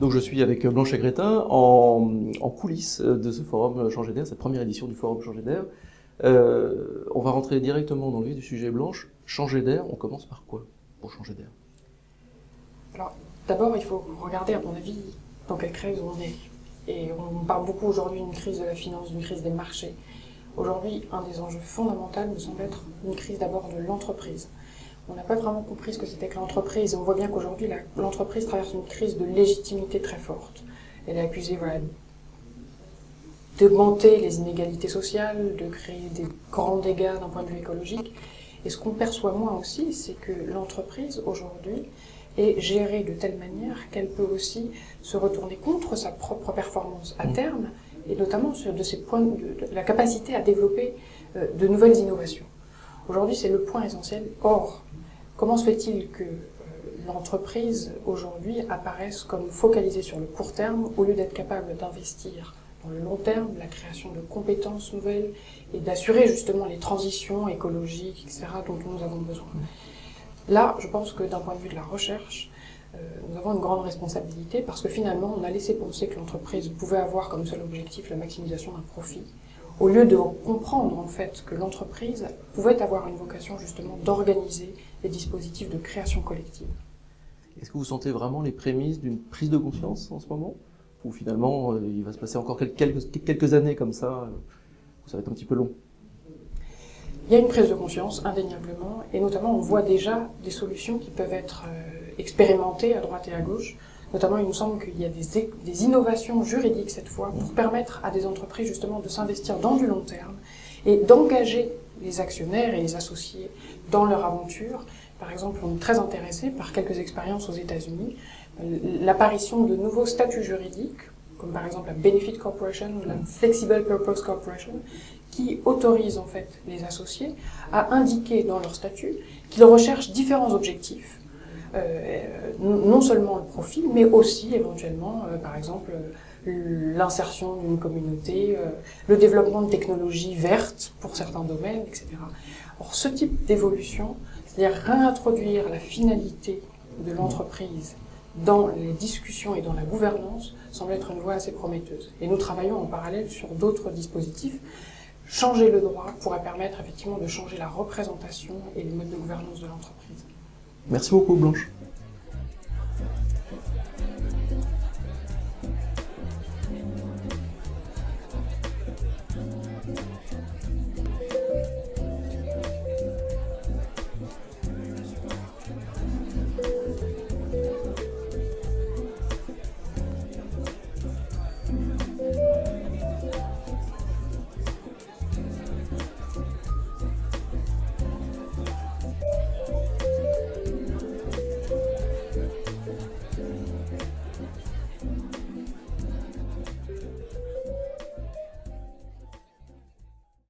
Donc je suis avec Blanche Aigretin en coulisses de ce forum Changer d'air, cette première édition du forum Changer d'air. On va rentrer directement dans le vif du sujet, Blanche. Changer d'air, on commence par quoi pour changer d'air? Alors, d'abord, il faut regarder, à mon avis, dans quelle crise on est. Et on parle beaucoup aujourd'hui d'une crise de la finance, d'une crise des marchés. Aujourd'hui, un des enjeux fondamentaux me semble être une crise d'abord de l'entreprise. On n'a pas vraiment compris ce que c'était que l'entreprise. On voit bien qu'aujourd'hui, l'entreprise traverse une crise de légitimité très forte. Elle est accusée d'augmenter les inégalités sociales, de créer des grands dégâts d'un point de vue écologique. Et ce qu'on perçoit moins aussi, c'est que l'entreprise, aujourd'hui, est gérée de telle manière qu'elle peut aussi se retourner contre sa propre performance à terme, et notamment de ses points de la capacité à développer de nouvelles innovations. Aujourd'hui, c'est le point essentiel. Or, comment se fait-il que l'entreprise, aujourd'hui, apparaisse comme focalisée sur le court terme, au lieu d'être capable d'investir dans le long terme, la création de compétences nouvelles, et d'assurer justement les transitions écologiques, etc., dont nous avons besoin. Là, je pense que d'un point de vue de la recherche, nous avons une grande responsabilité, parce que finalement, on a laissé penser que l'entreprise pouvait avoir comme seul objectif la maximisation d'un profit, au lieu de comprendre en fait que l'entreprise pouvait avoir une vocation justement d'organiser des dispositifs de création collective. Est-ce que vous sentez vraiment les prémices d'une prise de conscience en ce moment? Ou finalement, il va se passer encore quelques années comme ça, où ça va être un petit peu long? Il y a une prise de conscience, indéniablement, et notamment on voit déjà des solutions qui peuvent être expérimentées à droite et à gauche. Notamment, il nous semble qu'il y a des innovations juridiques cette fois pour permettre à des entreprises justement de s'investir dans du long terme et d'engager les actionnaires et les associés dans leur aventure. Par exemple, on est très intéressé par quelques expériences aux États-Unis, l'apparition de nouveaux statuts juridiques, comme par exemple la Benefit Corporation ou la Flexible Purpose Corporation, qui autorisent en fait les associés à indiquer dans leur statut qu'ils recherchent différents objectifs. Non seulement le profit, mais aussi éventuellement, par exemple, l'insertion d'une communauté, le développement de technologies vertes pour certains domaines, etc. Or, ce type d'évolution, c'est-à-dire réintroduire la finalité de l'entreprise dans les discussions et dans la gouvernance, semble être une voie assez prometteuse. Et nous travaillons en parallèle sur d'autres dispositifs. Changer le droit pourrait permettre effectivement de changer la représentation et les modes de gouvernance de l'entreprise. Merci beaucoup, Blanche.